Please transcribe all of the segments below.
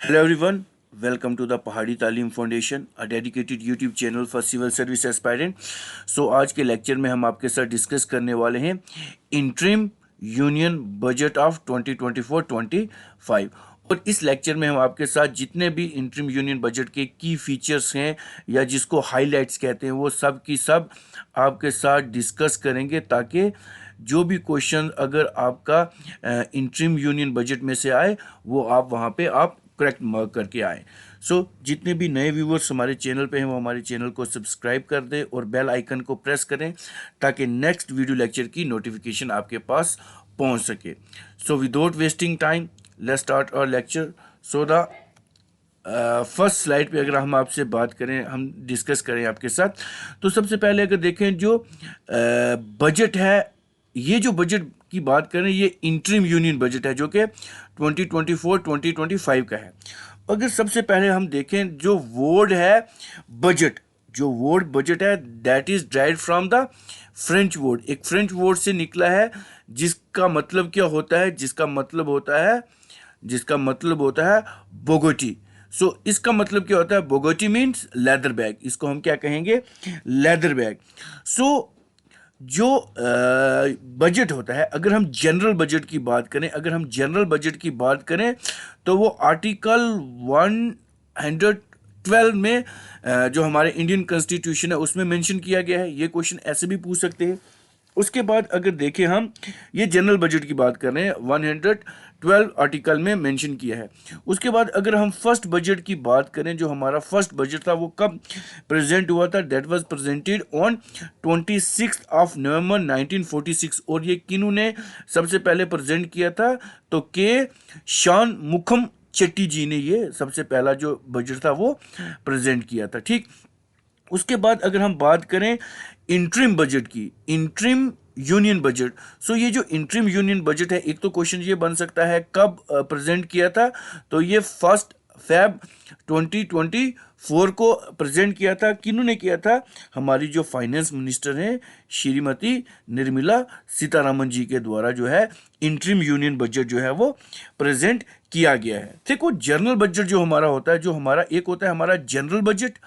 Hello everyone, welcome to the पहाड़ी तालीम foundation, a dedicated YouTube channel for civil service aspirant. So आज के lecture में हम आपके साथ डिस्कस करने वाले हैं इंटरिम यूनियन बजट ऑफ 2024-25 और इस लेक्चर में हम आपके साथ जितने भी इंटरिम यूनियन बजट के की फीचर्स हैं या जिसको हाइलाइट्स कहते हैं वो सब की सब आपके साथ डिस्कस करेंगे ताकि जो भी क्वेश्चन अगर आपका इंटरिम यूनियन बजट में से आए वो आप वहाँ पे आप करेक्ट मार्क करके आए। जितने भी नए व्यूवर्स हमारे चैनल पे हैं वो हमारे चैनल को सब्सक्राइब कर दें और बेल आइकन को प्रेस करें ताकि नेक्स्ट वीडियो लेक्चर की नोटिफिकेशन आपके पास पहुंच सके। So without wasting time let's start our lecture. So the first slide पे अगर हम आपसे बात करें, हम डिस्कस करें आपके साथ, तो सबसे पहले अगर देखें जो बजट है, ये जो बजट की बात करें ये इंटरिम यूनियन बजट है जो कि 2024-2025 का है। अगर सबसे पहले हम देखें जो वर्ड है बजट, जो वर्ड बजट है that is drive from the French word, एक फ्रेंच वर्ड से निकला है जिसका मतलब क्या होता है, जिसका मतलब होता है बोगोटी। इसका मतलब क्या होता है, बोगोटी मीन्स लेदर बैग, इसको हम क्या कहेंगे, लेदर बैग। जो बजट होता है, अगर हम जनरल बजट की बात करें तो वो आर्टिकल 112 में जो हमारे इंडियन कॉन्स्टिट्यूशन है उसमें मेंशन किया गया है। ये क्वेश्चन ऐसे भी पूछ सकते हैं। उसके बाद अगर देखें हम ये जनरल बजट की बात कर रहे हैं, 112 आर्टिकल में मेंशन किया है। उसके बाद अगर हम फर्स्ट बजट की बात करें, जो हमारा फर्स्ट बजट था वो कब प्रेजेंट हुआ था, that was presented on 26 of November 1946। और ये किन्हों ने सबसे पहले प्रेजेंट किया था, तो के शान मुखम चेट्टी जी ने ये सबसे पहला जो बजट था वो प्रेजेंट किया था। ठीक, उसके बाद अगर हम बात करें इंटरिम बजट की, इंटरिम यूनियन बजट। ये जो इंटरिम यूनियन बजट है, एक तो क्वेश्चन ये बन सकता है कब प्रेजेंट किया था, तो ये 1 फेब 2024 को प्रेजेंट किया था। किन्होंने किया था, हमारी जो फाइनेंस मिनिस्टर हैं श्रीमती निर्मला सीतारामन जी के द्वारा जो है इंटरिम यूनियन बजट जो है वो प्रेजेंट किया गया है। देखो जनरल बजट जो हमारा होता है, जो हमारा एक होता है हमारा जनरल बजट,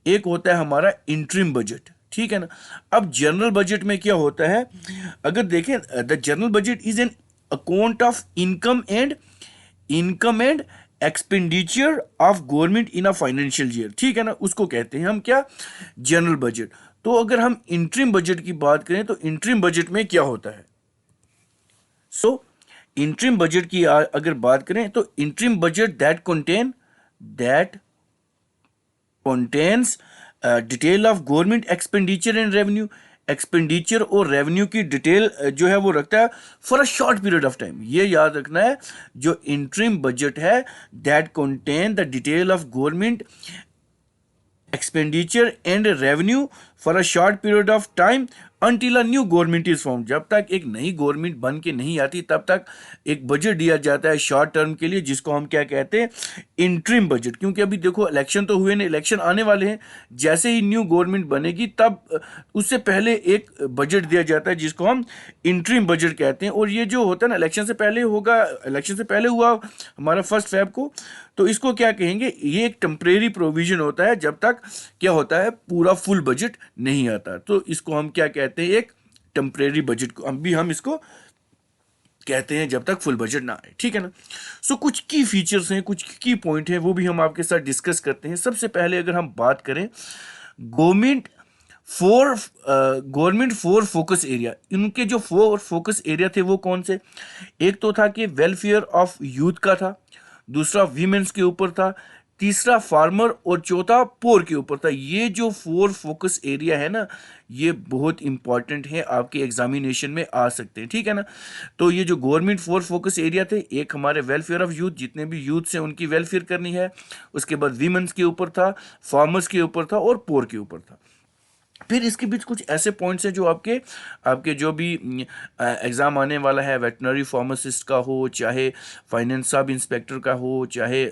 एक होता है हमारा इंटरिम बजट, ठीक है ना। अब जनरल बजट में क्या होता है, अगर देखें the general budget is an account of income and expenditure of government in a financial year, ठीक है ना, उसको कहते हैं हम क्या, जनरल बजट। तो अगर हम इंटरिम बजट की बात करें तो इंटरिम बजट में क्या होता है, इंटरिम बजट की अगर बात करें तो interim budget that contains detail of government expenditure and revenue, expenditure और रेवेन्यू की डिटेल जो है वो रखता है for a short period of time. ये याद रखना है, जो इंटरिम बजट है that contain the detail of government expenditure and revenue for a short period of time until a new government is form. जब तक एक नई गवर्नमेंट बन के नहीं आती तब तक एक बजट दिया जाता है शॉर्ट टर्म के लिए, जिसको हम क्या कहते हैं, इंटरिम बजट। क्योंकि अभी देखो इलेक्शन तो हुए नहीं, इलेक्शन आने वाले हैं, जैसे ही न्यू गवर्नमेंट बनेगी तब उससे पहले एक बजट दिया जाता है जिसको हम इंटरिम बजट कहते हैं। और ये जो होता है ना, इलेक्शन से पहले होगा, इलेक्शन से पहले हुआ हमारा 1 फेब को, तो इसको क्या कहेंगे, ये एक टेम्परेरी प्रोविजन होता है जब तक क्या होता है पूरा फुल बजट नहीं आता। तो इसको हम क्या कहते हैं, एक टेम्परेरी बजट को हम इसको कहते हैं जब तक फुल बजट ना आए, ठीक है ना। कुछ की फीचर्स हैं, कुछ की पॉइंट हैं, वो भी हम आपके साथ डिस्कस करते हैं। सबसे पहले अगर हम बात करें गवर्नमेंट फोर फोकस एरिया, इनके जो 4 फोकस एरिया थे वो कौन से, एक तो था कि वेलफेयर ऑफ यूथ का था, दूसरा वीमेंस के ऊपर था, तीसरा फार्मर और चौथा पोर के ऊपर था। ये जो 4 फोकस एरिया है ना, ये बहुत इंपॉर्टेंट है, आपके एग्जामिनेशन में आ सकते हैं, ठीक है ना। तो ये जो गवर्नमेंट 4 फोकस एरिया थे, एक हमारे वेलफेयर ऑफ यूथ, जितने भी यूथ से उनकी वेलफेयर करनी है, उसके बाद वीमेंस के ऊपर था, फार्मर्स के ऊपर था और पोर के ऊपर था। फिर इसके बीच कुछ ऐसे पॉइंट्स हैं जो आपके आपके जो भी एग्ज़ाम आने वाला है, वेटनरी फार्मासिस्ट का हो, चाहे फाइनेंस सब इंस्पेक्टर का हो, चाहे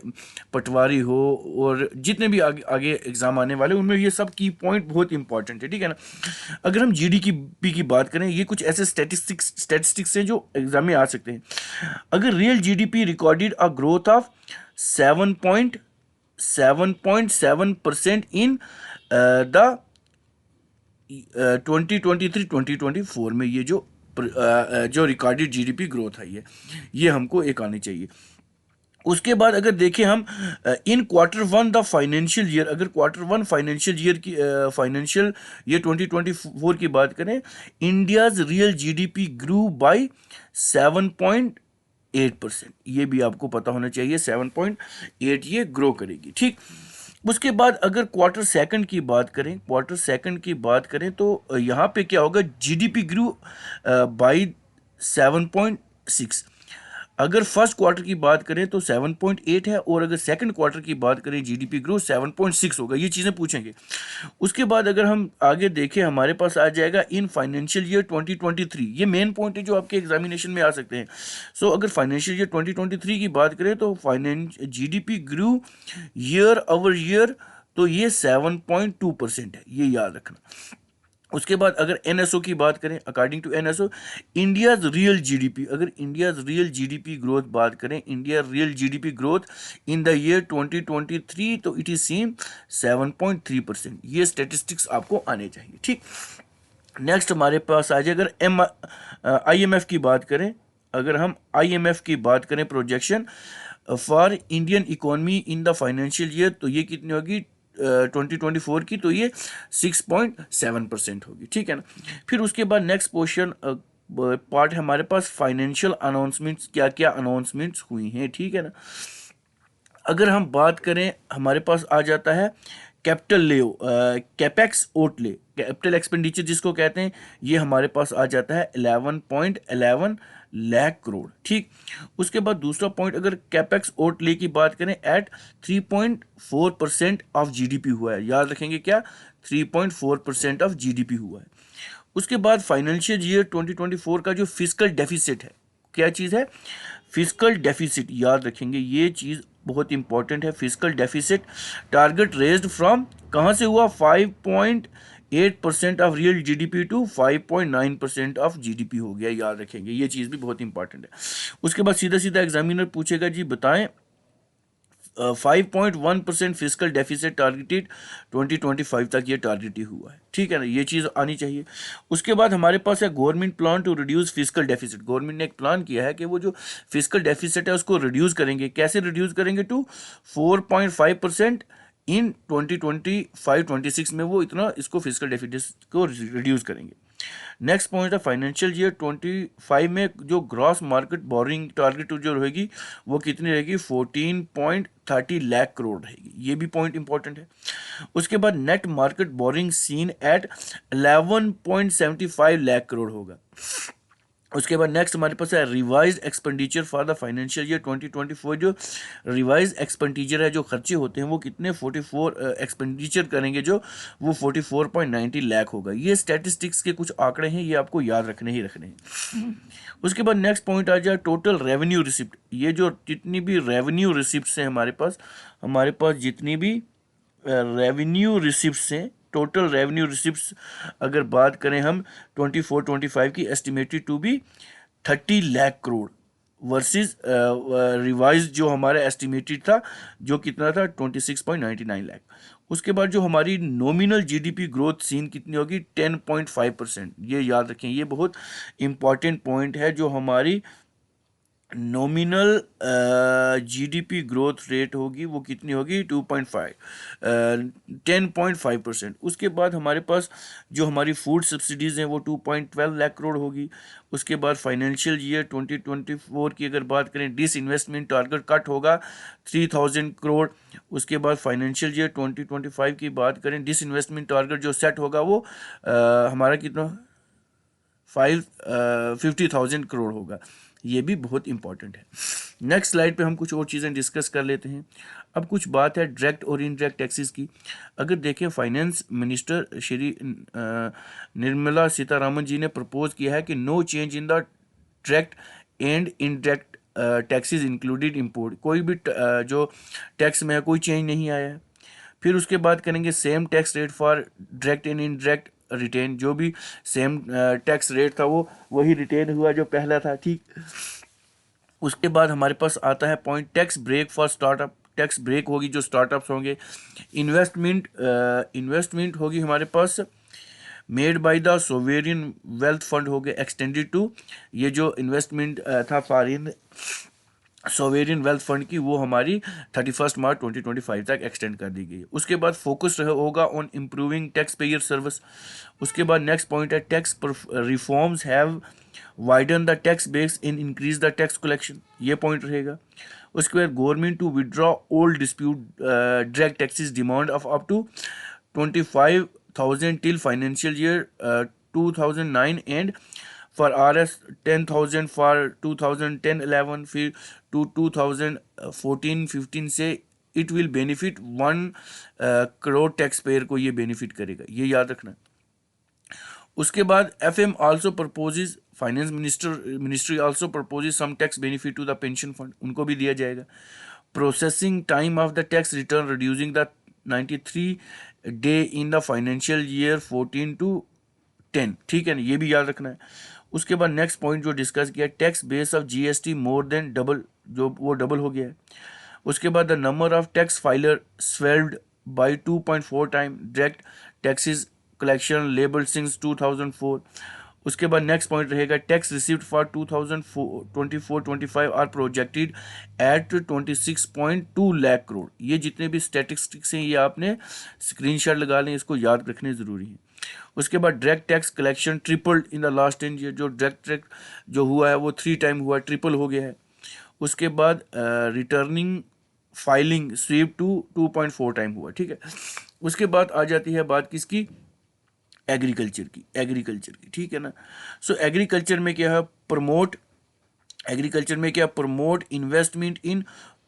पटवारी हो, और जितने भी आगे आगे एग्ज़ाम आने वाले उनमें ये सब की पॉइंट बहुत इंपॉर्टेंट है, ठीक है ना। अगर हम जीडीपी की बात करें, ये कुछ ऐसे स्टैटिस्टिक्स हैं जो एग्ज़ाम में आ सकते हैं। अगर real GDP recorded a growth of 7.7% in the 2023-2024 में। ये जो रिकॉर्डेड जीडीपी ग्रोथ है ये हमको एक आनी चाहिए। उसके बाद अगर देखें हम इन Q1 द फाइनेंशियल ईयर, अगर Q1 फाइनेंशियल ईयर की फाइनेंशियल ईयर 2024 की बात करें, India's real GDP grew by 7.8%। ये भी आपको पता होना चाहिए, 7.8 ये ग्रो करेगी, ठीक। उसके बाद अगर क्वार्टर सेकंड की बात करें तो यहाँ पे क्या होगा, जीडीपी ग्रू बाय 7.6। अगर फर्स्ट क्वार्टर की बात करें तो 7.8 है, और अगर सेकंड क्वार्टर की बात करें जीडीपी ग्रोथ 7.6 होगा। ये चीज़ें पूछेंगे। उसके बाद अगर हम आगे देखें, हमारे पास आ जाएगा इन फाइनेंशियल ईयर 2023। ये मेन पॉइंट है जो आपके एग्जामिनेशन में आ सकते हैं। सो अगर फाइनेंशियल ईयर 2023 की बात करें तो जीडीपी ग्रू ईयर ओवर ईयर, तो ये 7.2% है, ये याद रखना। उसके बाद अगर एनएसओ की बात करें, according to NSO India's real GDP, अगर इंडियाज रियल जीडीपी ग्रोथ बात करें, India real GDP growth in the year 2023, तो इट इज सेम 7.3%। ये स्टेटिस्टिक्स आपको आने चाहिए, ठीक। नेक्स्ट हमारे पास आ जाए, अगर आईएमएफ की बात करें, अगर हम आईएमएफ की बात करें projection for Indian economy in the financial year, तो ये कितनी होगी 2024 की, तो ये 6.7% होगी, ठीक है ना। फिर उसके बाद नेक्स्ट पोर्शन पार्ट है हमारे पास फाइनेंशियल अनाउंसमेंट्स, क्या क्या अनाउंसमेंट्स हुई हैं, ठीक है ना। अगर हम बात करें, हमारे पास आ जाता है कैपिटल ले कैपेक्स ओटले, कैपिटल एक्सपेंडिचर जिसको कहते हैं, ये हमारे पास आ जाता है 11.11 लाख करोड़, ठीक। उसके बाद दूसरा पॉइंट, अगर कैपेक्स ओटले की बात करें, एट 3.4% ऑफ जीडीपी हुआ है, याद रखेंगे क्या, 3.4% ऑफ जीडीपी हुआ है। उसके बाद फाइनेंशियल ईयर 2024 का जो फिस्कल डेफिसिट है, क्या चीज़ है, फिस्कल डेफिसिट, याद रखेंगे ये चीज़ बहुत इंपॉर्टेंट है। Fiscal deficit target raised from, कहाँ से हुआ, 5.8% of real GDP to 5.9% of GDP हो गया, याद रखेंगे ये चीज़ भी बहुत इंपॉर्टेंट है। उसके बाद सीधा सीधा एग्जामिनर पूछेगा जी बताएं 5.1% फिजिकल डेफिसिट टारगेटेड 2025 तक ये टारगेट ही हुआ है, ठीक है ना, ये चीज़ आनी चाहिए। उसके बाद हमारे पास है government plan to reduce physical deficit. Government ने एक प्लान किया है कि वो जो फिजिकल डेफिसिट है उसको रिड्यूस करेंगे। कैसे रिड्यूस करेंगे, टू 4.5% इन 2025-26 में वो इतना इसको फिजिकल डेफिसिट को रिड्यूस करेंगे। नेक्स्ट पॉइंट है फाइनेंशियल ईयर 25 में जो ग्रॉस मार्केट बोरिंग टारगेट जो रहेगी वो कितनी रहेगी, 14.30 लाख करोड़ रहेगी, ये भी पॉइंट इंपॉर्टेंट है। उसके बाद net market borrowing seen at 11.75 lakh crore होगा। उसके बाद नेक्स्ट हमारे पास है revised expenditure for the financial year 2024। जो रिवाइज एक्सपेंडिचर है, जो खर्चे होते हैं वो कितने 44 एक्सपेंडिचर करेंगे जो वो 44.90 लाख होगा। ये स्टैटिस्टिक्स के कुछ आंकड़े हैं, ये आपको याद रखने ही रखने हैं। उसके बाद नेक्स्ट पॉइंट आ जाए टोटल रेवेन्यू रिसिप्ट। ये जो जितनी भी रेवेन्यू रिसिप्ट्स हैं हमारे पास जितनी भी रेवेन्यू रिसिप्ट्स हैं, टोटल रेवेन्यू रिसिप्ट्स अगर बात करें हम 24-25 की, estimated to be 30 lakh crore versus revised जो हमारा एस्टिमेटेड था जो कितना था 26.99 लाख। उसके बाद जो हमारी नॉमिनल जीडीपी ग्रोथ सीन कितनी होगी 10.5%। ये याद रखें, ये बहुत इंपॉर्टेंट पॉइंट है। जो हमारी नॉमिनल जीडीपी ग्रोथ रेट होगी वो कितनी होगी 10.5%। उसके बाद हमारे पास जो हमारी फूड सब्सिडीज़ हैं वो 2.12 लाख करोड़ होगी। उसके बाद फाइनेंशियल ईयर 2024 की अगर बात करें, डिस इन्वेस्टमेंट टारगेट कट होगा 3000 करोड़। उसके बाद फाइनेंशियल ईयर 2025 की बात करें, डिस इन्वेस्टमेंट टारगेट जो सेट होगा वो हमारा कितना 50,000 करोड़ होगा। ये भी बहुत इंपॉर्टेंट है। नेक्स्ट स्लाइड पे हम कुछ और चीज़ें डिस्कस कर लेते हैं। अब कुछ बात है डायरेक्ट और इनडायरेक्ट टैक्सेस की। अगर देखें, फाइनेंस मिनिस्टर श्री निर्मला सीतारामन जी ने प्रपोज किया है कि no change in the direct and indirect taxes included import. कोई भी जो टैक्स में है कोई चेंज नहीं आया है। फिर उसके बाद करेंगे same tax rate for direct and indirect retain. जो भी सेम टैक्स रेट था वो वही रिटेन हुआ जो पहला था, ठीक। उसके बाद हमारे पास आता है point tax break for startup. Tax break होगी जो स्टार्टअप्स होंगे। इन्वेस्टमेंट होगी हमारे पास made by the sovereign wealth fund हो गए एक्सटेंडेड टू, ये जो इन्वेस्टमेंट था फॉरेन सोवेरियन वेल्थ फंड की, वो हमारी 31 मार्च 2025 तक एक्सटेंड कर दी गई है। उसके बाद फोकस होगा on improving tax payer service. उसके बाद नेक्स्ट पॉइंट है tax reforms have widen the tax base in increase the tax collection, ये पॉइंट रहेगा। उसके बाद government to withdraw old dispute direct taxes demand of up to 25,000 till financial year 2009 and for RS 10,000 for 2010-11 फिर to 2014-15 से it will benefit 1 crore tax payer को ये benefit करेगा, ये याद रखना। उसके बाद FM also proposes finance ministry also proposes some tax benefit to the pension fund, उनको भी दिया जाएगा। Processing time of the tax return reducing the 93 day in the financial year 14 to 10, ठीक है ना, ये भी याद रखना है। उसके बाद नेक्स्ट पॉइंट जो डिस्कस किया tax base of GST more than double, जो वो डबल हो गया है। उसके बाद the number of tax filer swelled by 2.4 time direct taxes collection लेबल सिंस 2004। उसके बाद नेक्स्ट पॉइंट रहेगा tax received for 2024-25 are projected at 26.2 lakh crore. ये जितने भी स्टैटिस्टिक्स हैं ये आपने स्क्रीनशॉट लगा लें, इसको याद रखने ज़रूरी है। उसके बाद direct tax collection tripled in the last 10 year, जो डायरेक्ट टैक्स जो हुआ है वो 3 टाइम हुआ, ट्रिपल हो गया है। उसके बाद returning filing sweep to 2.4 time हुआ, ठीक है। उसके बाद आ जाती है बात किसकी, एग्रीकल्चर की, ठीक है ना। सो एग्रीकल्चर में क्या है, promote investment in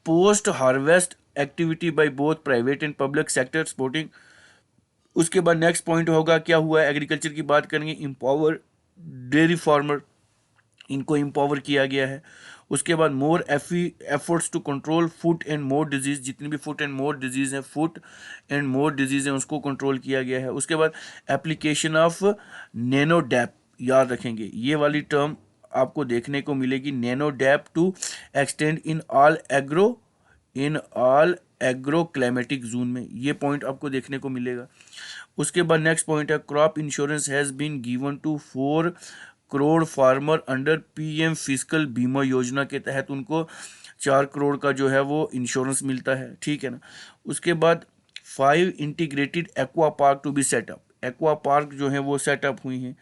post harvest activity by both private and public sector supporting. उसके बाद नेक्स्ट पॉइंट होगा क्या हुआ है, एग्रीकल्चर की बात करेंगे, इम्पावर डेयरी फार्मर, इनको इम्पावर किया गया है। उसके बाद more efforts to control foot and mouth disease, जितनी भी फुट एंड मोर डिजीज़ हैं, फुट एंड मोर डिजीज़ हैं उसको कंट्रोल किया गया है। उसके बाद एप्लीकेशन ऑफ नैनोडैप, याद रखेंगे ये वाली टर्म आपको देखने को मिलेगी, nano DAP to extend in all agro climatic zone में, ये पॉइंट आपको देखने को मिलेगा। उसके बाद नेक्स्ट पॉइंट है crop insurance has been given to 4 crore farmer under PM फिजिकल बीमा योजना के तहत उनको 4 करोड़ का जो है वो इंश्योरेंस मिलता है, ठीक है ना। उसके बाद 5 integrated aqua park to be set up, aqua park जो है वो सेटअप हुई हैं,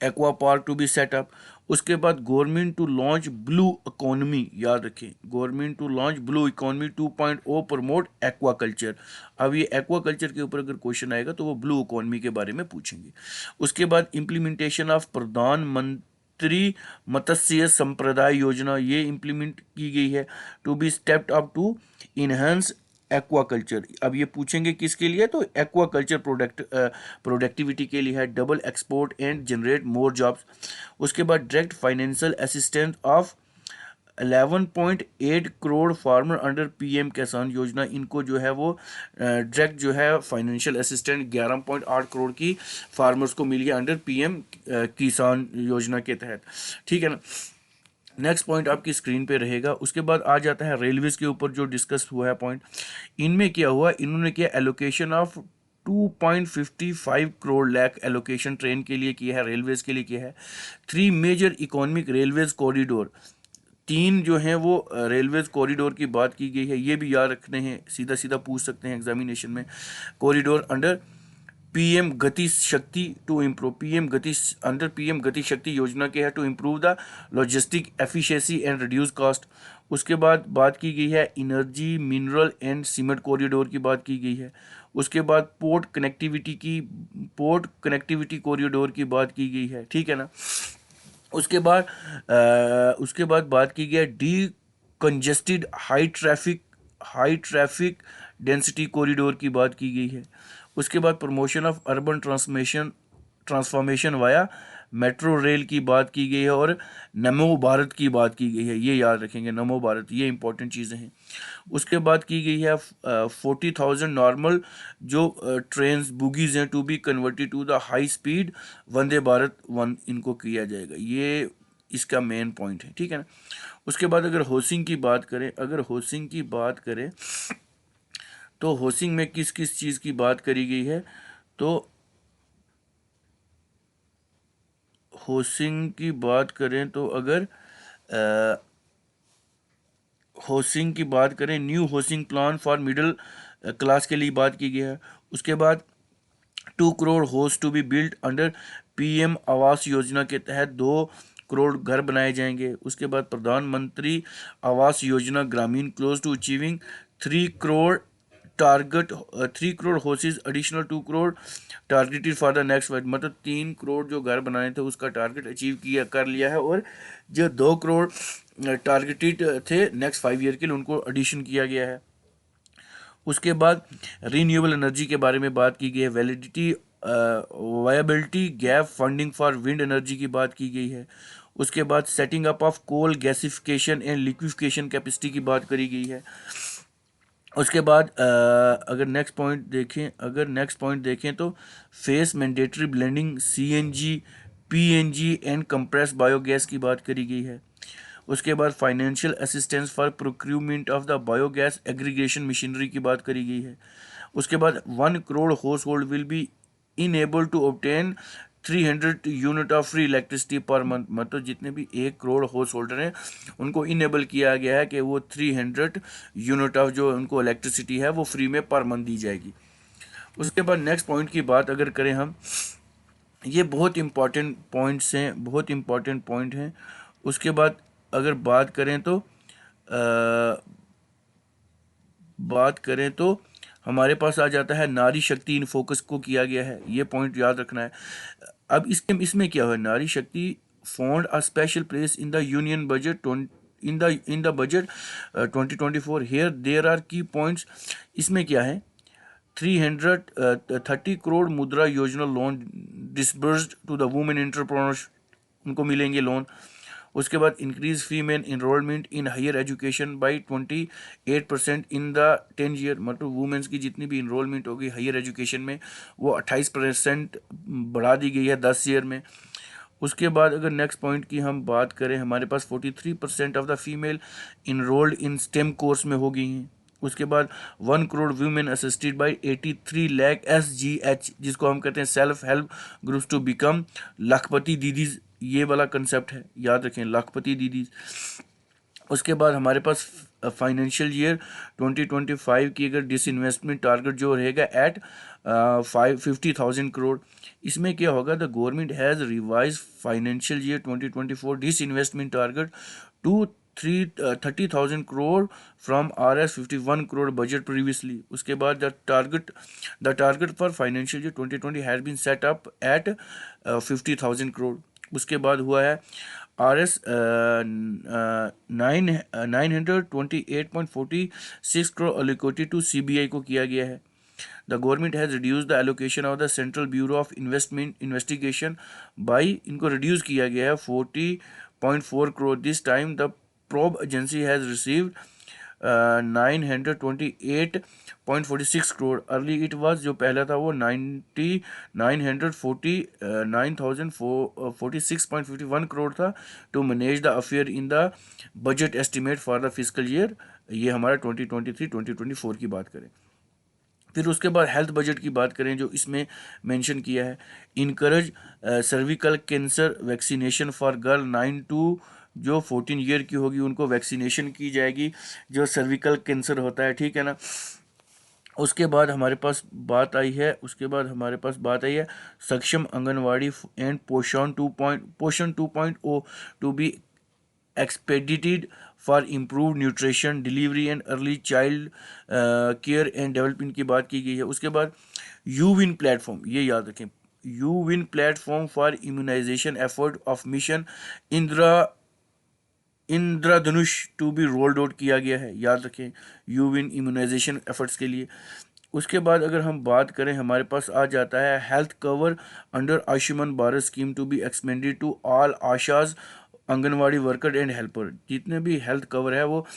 aqua park to be set up. उसके बाद government to launch blue economy, याद रखें government to launch blue economy 2.0 promote aquaculture. अब ये एक्वा कल्चर के ऊपर अगर क्वेश्चन आएगा तो वो ब्लू इकोनॉमी के बारे में पूछेंगे। उसके बाद इम्प्लीमेंटेशन ऑफ प्रधानमंत्री मत्स्य संप्रदाय योजना, ये इम्प्लीमेंट की गई है to be stepped up to enhance aquaculture. अब ये पूछेंगे किसके लिए, तो एक्वाकल्चर प्रोडक्टिविटी के लिए है, double export and generate more jobs. उसके बाद direct financial assistance of 11.8 crore farmer under PM किसान योजना, इनको जो है वो डायरेक्ट जो है फाइनेंशियल असिस्टेंट 11.8 करोड़ की फार्मर्स को मिली है अंडर PM किसान योजना के तहत, ठीक है ना। नेक्स्ट पॉइंट आपकी स्क्रीन पे रहेगा। उसके बाद आ जाता है रेलवेज के ऊपर जो डिस्कस हुआ है पॉइंट, इनमें क्या हुआ, इन्होंने किया allocation of 2.55 crore lakh allocation train के लिए किया है, रेलवेज के लिए किया है। 3 मेजर इकोनॉमिक रेलवेज कॉरिडोर, 3 जो हैं वो रेलवेज कॉरिडोर की बात की गई है, ये भी याद रखने हैं, सीधा सीधा पूछ सकते हैं एग्जामिनेशन में। कॉरिडोर अंडर PM गति शक्ति टू इम्प्रूव, अंडर PM गति शक्ति योजना के है to improve the logistic efficiency and reduce cost. उसके बाद बात की गई है energy mineral and cement corridor की बात की गई है। उसके बाद पोर्ट कनेक्टिविटी कॉरिडोर की बात की गई है, ठीक है ना। उसके बाद बात की गई है D congested high traffic density corridor की बात की गई है। उसके बाद promotion of urban transformation via metro rail की बात की गई है और नमो भारत की बात की गई है, ये याद रखेंगे, नमो भारत, ये इंपॉर्टेंट चीज़ें हैं। उसके बाद की गई है 40,000 नॉर्मल जो ट्रेन बुगीज़ हैं to be converted to the high speed Vande Bharat 1, इनको किया जाएगा। ये इसका मेन पॉइंट है, ठीक है ना। उसके बाद अगर हाउसिंग की बात करें, तो हाउसिंग में किस किस चीज़ की बात करी गई है, तो हाउसिंग की बात करें तो अगर हाउसिंग की बात करें, new housing plan for middle class के लिए बात की गई है। उसके बाद 2 crore house to be built under PM Awas Yojana के तहत 2 करोड़ घर बनाए जाएंगे। उसके बाद प्रधानमंत्री Awas Yojana Gramin close to achieving 3 crore target, 3 crore houses additional 2 crore targeted for the next 5, मतलब 3 करोड़ जो घर बनाए थे उसका टारगेट अचीव किया कर लिया है, और जो 2 करोड़ टारगेटेड थे नेक्स्ट 5 ईयर के लिए उनको एडिशन किया गया है। उसके बाद रीन्यूएबल एनर्जी के बारे में बात की गई है, validity viability gap funding for wind energy की बात की गई है। उसके बाद setting up of coal gasification and liquefaction capacity की बात करी गई है। उसके बाद अगर नेक्स्ट पॉइंट देखें तो phase mandatory blending CNG PNG and compress biogas की बात करी गई है। उसके बाद financial assistance for procurement of the biogas aggregation machinery की बात करी गई है। उसके बाद 1 crore household will be enable to obtain 300 unit of free electricity per month, मतलब जितने भी 1 करोड़ हाउस होल्डर हैं उनको इनेबल किया गया है कि वो 300 यूनिट ऑफ जो उनको इलेक्ट्रिसिटी है वो फ्री में पर मंथ दी जाएगी। उसके बाद नेक्स्ट पॉइंट की बात अगर करें हम, ये बहुत इंपॉर्टेंट पॉइंट्स हैं, बहुत इंपॉर्टेंट पॉइंट हैं। उसके बाद अगर बात करें तो हमारे पास आ जाता है नारी शक्ति इन फोकस को किया गया है, ये पॉइंट याद रखना है। अब इसमें क्या है, Nari Shakti found a special place in the union budget in the budget 2024। Here there are key points. इसमें क्या है, 330 crore Mudra Yojana loan disbursed to the women entrepreneurs, उनको मिलेंगे लोन। उसके बाद increase female enrolment in higher education by 28% in the 10 year, मतलब women's की जितनी भी इनरोलमेंट होगी हायर एजुकेशन में वो 28% बढ़ा दी गई है 10 ईयर में। उसके बाद अगर नेक्स्ट पॉइंट की हम बात करें, हमारे पास 43% of the female enrolled in STEM course में हो गई हैं। उसके बाद 1 crore women assisted by 83 lakh SGH, जिसको हम कहते हैं self help groups to become Lakhpati दीदीज, ये वाला कंसेप्ट है, याद रखें लाखपति दीदीज। उसके बाद हमारे पास फाइनेंशियल ईयर 2025 की अगर डिसइन्वेस्टमेंट टारगेट जो रहेगा एट 50,000 करोड़। इसमें क्या होगा, the government has revise financial year 2024 disinvestment target to 30,000 crore from RS 51 crore budget previously. उसके बाद the target for financial year 2020 has been set up at 50,000 crore. उसके बाद हुआ है RS 928.46 crore allocated to CBI को किया गया है। The government has reduce the allocation of the central bureau of investigation by, इनको रिड्यूस किया गया है 40.4 crore. This time the probe agency has received 928.46 crore. Early it was, जो पहला था वो 946.51 करोड़ था to manage the affair in the budget estimate for the physical year. ये हमारा 2023-2024 की बात करें। फिर उसके बाद हेल्थ बजट की बात करें, जो इसमें मेंशन किया है, encourage cervical cancer vaccination for girl 9 to जो 14 ईयर की होगी उनको वैक्सीनेशन की जाएगी जो सर्विकल कैंसर होता है, ठीक है ना। उसके बाद हमारे पास बात आई है सक्षम anganwadi and Poshan 2.0 to be expedited for improved nutrition delivery and early child care and development की बात की गई है। उसके बाद यूविन प्लेटफॉर्म, ये याद रखें, यूविन platform for immunisation effort of mission Indradhanush to be rolled out किया गया है, याद रखें यूविन इम्यूनाइजेशन एफर्ट्स के लिए। उसके बाद अगर हम बात करें, हमारे पास आ जाता है health cover under Ayushman Bharat scheme to be expanded to all ASHAs Anganwadi worker and helper, जितने भी हेल्थ कवर है वो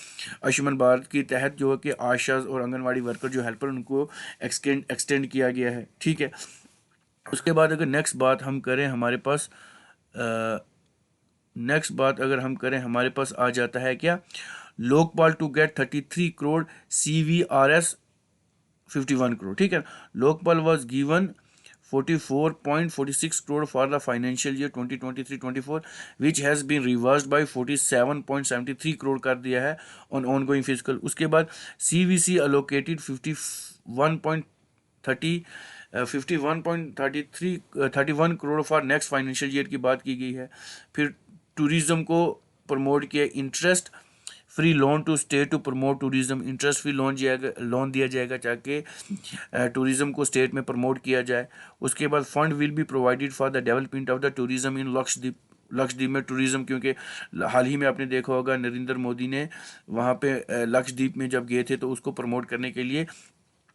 आयुष्मान भारत के तहत जो है कि आशाज और आंगनवाड़ी वर्कर जो हेल्पर उनको एक्सटेंड किया गया है, ठीक है। उसके बाद अगर नेक्स्ट बात हम करें, हमारे पास नेक्स्ट बात अगर हम करें, हमारे पास आ जाता है क्या, Lokpal to get 33 crore CVRS 51 crore, ठीक है। Lokpal was given 44.46 crore for the financial year 2023-24 which has been reversed by 47.73 crore कर दिया है on ongoing fiscal। उसके बाद CVC allocated 31 crore for next financial year की बात की गई है। फिर टूरिज्म को प्रमोट किया, interest free loan to state to promote tourism, interest free loan दिया जाएगा ताकि टूरिज्म को स्टेट में प्रमोट किया जाए। उसके बाद fund will be provided for the development of the tourism in Lakshadweep में टूरिज्म, क्योंकि हाल ही में आपने देखा होगा नरेंद्र मोदी ने वहाँ पे लक्षद्वीप में जब गए थे तो उसको प्रमोट करने के लिए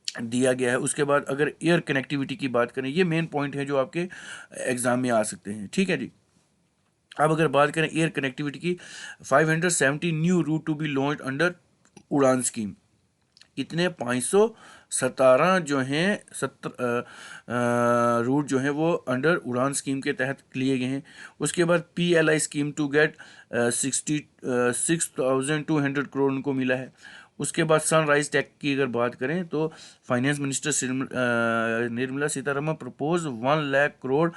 दिया गया है। उसके बाद अगर एयर कनेक्टिविटी की बात करें, ये मेन पॉइंट है जो आपके एग्जाम में आ सकते हैं, ठीक है जी। अब अगर बात करें एयर कनेक्टिविटी की, 570 new route to be launch under UDAN scheme. इतने 517 जो हैं 70 रूट जो हैं वो अंडर उड़ान स्कीम के तहत लिए गए हैं। उसके बाद PLI scheme to get 66,200 crore उनको मिला है। उसके बाद सनराइज टेक की अगर बात करें तो finance minister Nirmala Sitharaman propose 1 lakh crore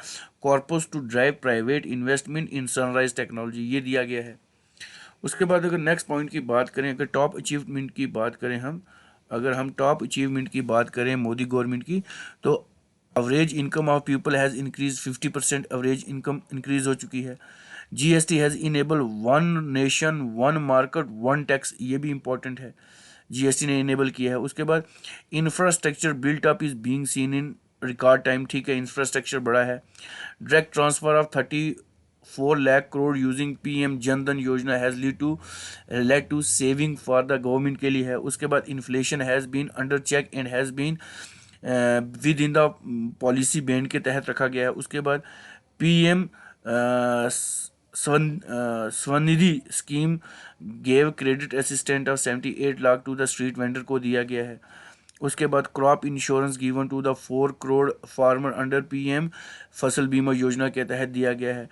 corpus to drive private investment in sunrise technology, ये दिया गया है। उसके बाद अगर नेक्स्ट पॉइंट की बात करें, अगर टॉप अचीवमेंट की बात करें अगर हम टॉप अचीवमेंट की बात करें मोदी गवर्नमेंट की, तो average income of people has increase 50%, average income increase हो चुकी है। GST has enable 1 nation 1 market 1 tax, ये भी इंपॉर्टेंट है, GST ने इनेबल किया है। उसके बाद infrastructure built up is being seen in record time, ठीक है, इंफ्रास्ट्रक्चर बड़ा है। Direct transfer of 34 lakh crore using PM Jan Dhan Yojana has led to saving for the government के लिए है। उसके बाद inflation has been under check and has been within the policy band के तहत रखा गया है। उसके बाद PM Svanidhi scheme gave credit assistant of 78 lakh to the street vendor को दिया गया है। उसके बाद crop insurance given to the 4 crore farmer under PM Fasal बीमा योजना के तहत दिया गया है।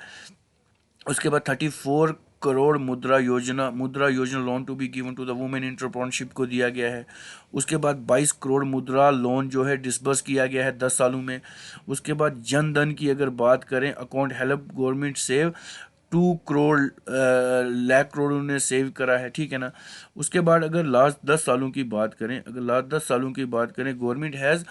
उसके बाद 34 crore Mudra Yojana loan to be given to the women entrepreneurship को दिया गया है। उसके बाद 22 करोड़ मुद्रा लोन जो है डिसबर्स किया गया है 10 सालों में। उसके बाद जन धन की अगर बात करें, account help government save 2 crore lakh crore उन्होंने सेव करा है, ठीक है ना। उसके बाद अगर लास्ट 10 सालों की बात करें, government has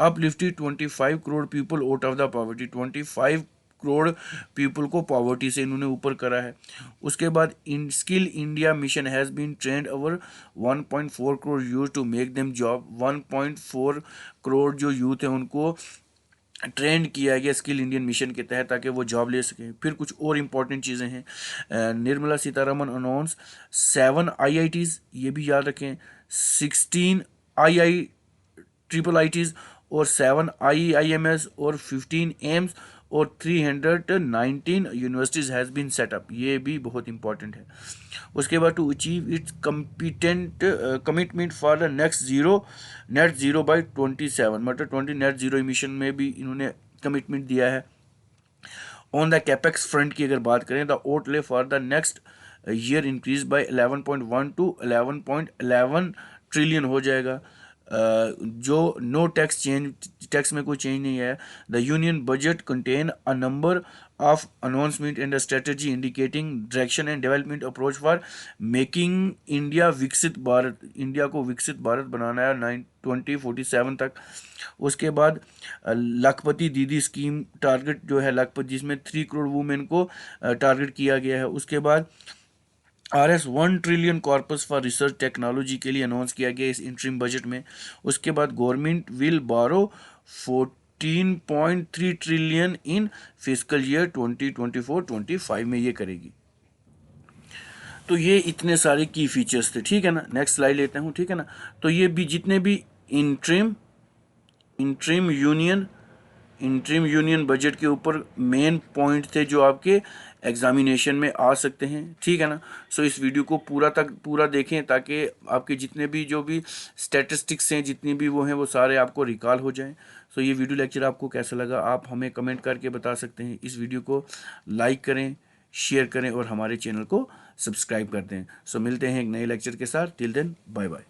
uplifted 25 crore people out of the poverty, 25 crore people को पॉवर्टी से इन्होंने ऊपर करा है। उसके बाद in skill India mission has been trained over 1.4 crore youth to make them job, 1.4 crore जो यूथ है उनको ट्रेंड किया गया स्किल इंडियन मिशन के तहत ताकि वो जॉब ले सकें। फिर कुछ और इम्पॉर्टेंट चीज़ें हैं, निर्मला सीतारमण अनाउंस 7 IITs, ये भी याद रखें, 16 IIITs और 7 IIMs और 15 एम्स और 319 यूनिवर्सिटीज़ हैज़ बीन सेटअप, ये भी बहुत इंपॉर्टेंट है। उसके बाद to achieve its commitment for the net zero by 27, मतलब 20 नेट ज़ीरो इमिशन में भी इन्होंने कमिटमेंट दिया है। ऑन द कैपेक्स फ्रंट की अगर बात करें, the outlay for the next year increase by 11.1 to 11.11 trillion हो जाएगा। जो नो टैक्स में कोई चेंज नहीं है। The union budget contain a number of announcement and strategy indicating direction and development approach for making India विकसित Bharat, India को विकसित भारत बनाना है 2047 तक। उसके बाद लखपति दीदी स्कीम टारगेट जो है लखपति, जिसमें 3 करोड़ वुमेन को टारगेट किया गया है। उसके बाद RS 1 trillion corpus for research technology के लिए अनाउंस किया गया इस इंटरिम बजट में। उसके बाद गवर्नमेंट विल बारो 14.3 ट्रिलियन इन फिजिकल ईयर 2024-25 में ये करेगी। तो ये इतने सारे की फीचर्स थे, ठीक है ना। नेक्स्ट स्लाइड लेते हूँ, ठीक है ना। तो ये भी जितने भी इंटरिम यूनियन बजट के ऊपर मेन पॉइंट थे जो आपके एग्जामिनेशन में आ सकते हैं, ठीक है ना। सो इस वीडियो को पूरा देखें ताकि आपके जितने भी जो भी स्टैटिस्टिक्स हैं, जितनी भी वो हैं, वो सारे आपको रिकॉल हो जाएं। सो ये वीडियो लेक्चर आपको कैसा लगा आप हमें कमेंट करके बता सकते हैं। इस वीडियो को लाइक करें, शेयर करें और हमारे चैनल को सब्सक्राइब कर दें। सो मिलते हैं एक नए लेक्चर के साथ। Till then bye bye.